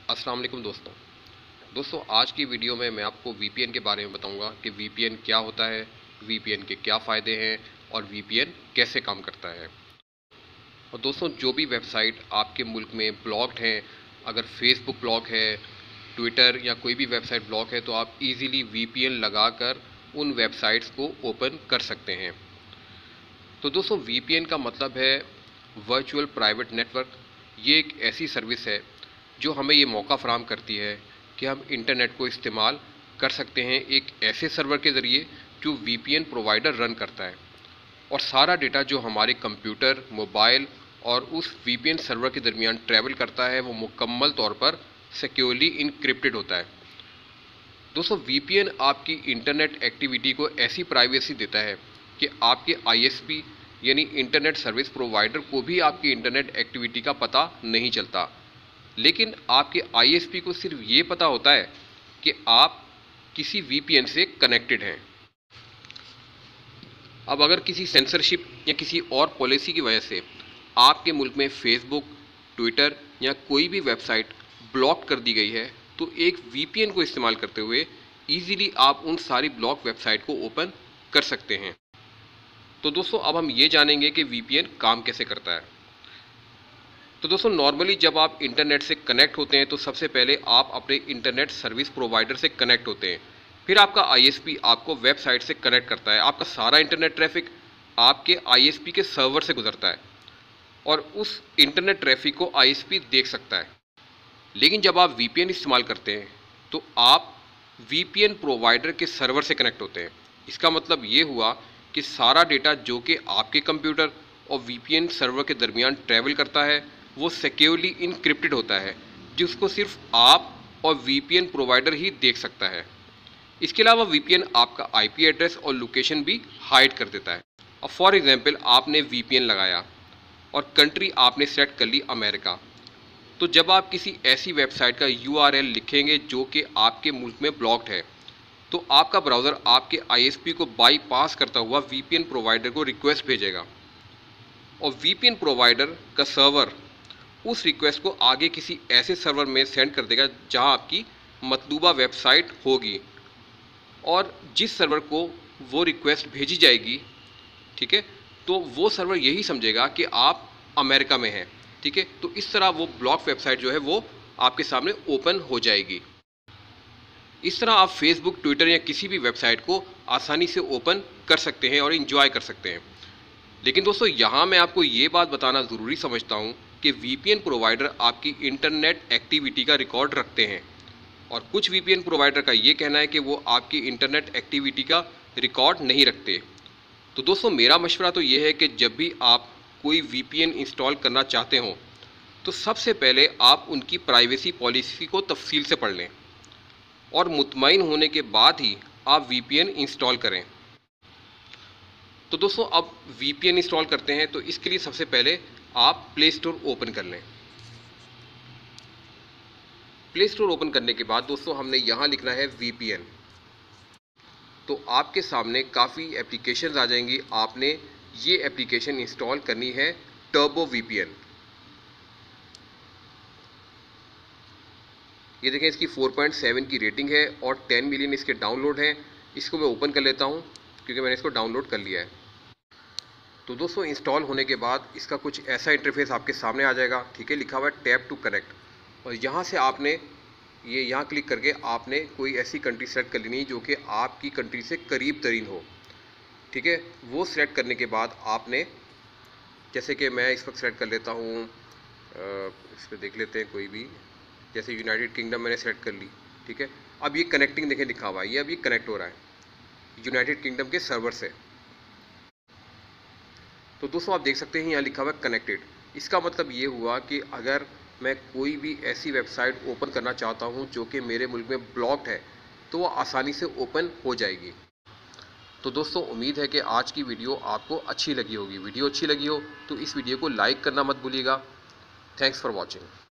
अस्सलाम वालेकुम दोस्तों आज की वीडियो में मैं आपको वीपीएन के बारे में बताऊंगा कि वीपीएन क्या होता है, वीपीएन के क्या फ़ायदे हैं और वीपीएन कैसे काम करता है। और दोस्तों, जो भी वेबसाइट आपके मुल्क में ब्लॉक्ड हैं, अगर फेसबुक ब्लॉक है, ट्विटर या कोई भी वेबसाइट ब्लॉक है, तो आप इजीली वीपीएन लगाकर उन वेबसाइट्स को ओपन कर सकते हैं। तो दोस्तों, वीपीएन का मतलब है वर्चुअल प्राइवेट नेटवर्क। ये एक ऐसी सर्विस है जो हमें ये मौका फराहम करती है कि हम इंटरनेट को इस्तेमाल कर सकते हैं एक ऐसे सर्वर के ज़रिए जो वीपीएन प्रोवाइडर रन करता है, और सारा डेटा जो हमारे कंप्यूटर, मोबाइल और उस वीपीएन सर्वर के दरमियान ट्रैवल करता है वो मुकम्मल तौर पर सिक्योरली इनक्रिप्टेड होता है। दोस्तों, वीपीएन आपकी इंटरनेट एक्टिविटी को ऐसी प्राइवेसी देता है कि आपके आईएसपी यानी इंटरनेट सर्विस प्रोवाइडर को भी आपकी इंटरनेट एक्टिविटी का पता नहीं चलता, लेकिन आपके आईएसपी को सिर्फ ये पता होता है कि आप किसी वीपीएन से कनेक्टेड हैं। अब अगर किसी सेंसरशिप या किसी और पॉलिसी की वजह से आपके मुल्क में फेसबुक, ट्विटर या कोई भी वेबसाइट ब्लॉक कर दी गई है, तो एक वीपीएन को इस्तेमाल करते हुए ईजिली आप उन सारी ब्लॉक वेबसाइट को ओपन कर सकते हैं। तो दोस्तों, अब हम ये जानेंगे कि वीपीएन काम कैसे करता है। तो दोस्तों, नॉर्मली जब आप इंटरनेट से कनेक्ट होते हैं तो सबसे पहले आप अपने इंटरनेट सर्विस प्रोवाइडर से कनेक्ट होते हैं, फिर आपका आईएसपी आपको वेबसाइट से कनेक्ट करता है। आपका सारा इंटरनेट ट्रैफिक आपके आईएसपी के सर्वर से गुजरता है और उस इंटरनेट ट्रैफिक को आईएसपी देख सकता है। लेकिन जब आप वीपीएन इस्तेमाल करते हैं तो आप वीपीएन प्रोवाइडर के सर्वर से कनेक्ट होते हैं। इसका मतलब ये हुआ कि सारा डेटा जो कि आपके कंप्यूटर और वीपीएन सर्वर के दरमियान ट्रैवल करता है वो सिक्योरली इनक्रिप्टेड होता है, जिसको सिर्फ आप और वीपीएन प्रोवाइडर ही देख सकता है। इसके अलावा वीपीएन आपका आईपी एड्रेस और लोकेशन भी हाइड कर देता है। अब फॉर एग्जांपल आपने वीपीएन लगाया और कंट्री आपने सेलेक्ट कर ली अमेरिका, तो जब आप किसी ऐसी वेबसाइट का यूआरएल लिखेंगे जो कि आपके मुल्क में ब्लॉक्ड है, तो आपका ब्राउज़र आपके आईएसपी को बाईपास करता हुआ वीपीएन प्रोवाइडर को रिक्वेस्ट भेजेगा और वीपीएन प्रोवाइडर का सर्वर उस रिक्वेस्ट को आगे किसी ऐसे सर्वर में सेंड कर देगा जहां आपकी मतलूबा वेबसाइट होगी, और जिस सर्वर को वो रिक्वेस्ट भेजी जाएगी, ठीक है, तो वो सर्वर यही समझेगा कि आप अमेरिका में हैं, ठीक है। तो इस तरह वो ब्लॉक वेबसाइट जो है वो आपके सामने ओपन हो जाएगी। इस तरह आप फेसबुक, ट्विटर या किसी भी वेबसाइट को आसानी से ओपन कर सकते हैं और इंजॉय कर सकते हैं। लेकिन दोस्तों, यहाँ मैं आपको ये बात बताना ज़रूरी समझता हूँ कि वीपीएन प्रोवाइडर आपकी इंटरनेट एक्टिविटी का रिकॉर्ड रखते हैं, और कुछ वीपीएन प्रोवाइडर का ये कहना है कि वो आपकी इंटरनेट एक्टिविटी का रिकॉर्ड नहीं रखते। तो दोस्तों, मेरा मशवरा तो ये है कि जब भी आप कोई वीपीएन इंस्टॉल करना चाहते हो तो सबसे पहले आप उनकी प्राइवेसी पॉलिसी को तफसील से पढ़ लें और मुतमईन होने के बाद ही आप वीपीएन इंस्टॉल करें। तो दोस्तों, अब वीपीएन इंस्टॉल करते हैं, तो इसके लिए सबसे पहले आप प्ले स्टोर ओपन कर लें। प्ले स्टोर ओपन करने के बाद दोस्तों हमने यहाँ लिखना है वीपीएन। तो आपके सामने काफ़ी एप्लीकेशंस आ जाएंगी। आपने ये एप्लीकेशन इंस्टॉल करनी है, टर्बो वीपीएन। ये देखें, इसकी 4.7 की रेटिंग है और 10 मिलियन इसके डाउनलोड हैं। इसको मैं ओपन कर लेता हूँ क्योंकि मैंने इसको डाउनलोड कर लिया है। तो दोस्तों, इंस्टॉल होने के बाद इसका कुछ ऐसा इंटरफेस आपके सामने आ जाएगा, ठीक है। लिखा हुआ है टैप टू कनेक्ट, और यहाँ से आपने यहाँ क्लिक करके आपने कोई ऐसी कंट्री सेलेक्ट कर लेनी जो कि आपकी कंट्री से करीब तरीन हो, ठीक है। वो सिलेक्ट करने के बाद आपने, जैसे कि मैं इस वक्त सेलेक्ट कर लेता हूँ, इस पर देख लेते हैं कोई भी, जैसे यूनाइटेड किंगडम मैंने सेलेक्ट कर ली, ठीक है। अब ये कनेक्टिंग देखें लिखा हुआ है, ये अब ये कनेक्ट हो रहा है यूनाइटेड किंगडम के सर्वर से। तो दोस्तों, आप देख सकते हैं यहाँ लिखा हुआ है कनेक्टेड। इसका मतलब ये हुआ कि अगर मैं कोई भी ऐसी वेबसाइट ओपन करना चाहता हूँ जो कि मेरे मुल्क में ब्लॉक्ड है, तो वो आसानी से ओपन हो जाएगी। तो दोस्तों, उम्मीद है कि आज की वीडियो आपको अच्छी लगी होगी। वीडियो अच्छी लगी हो तो इस वीडियो को लाइक करना मत भूलिएगा। Thanks for watching.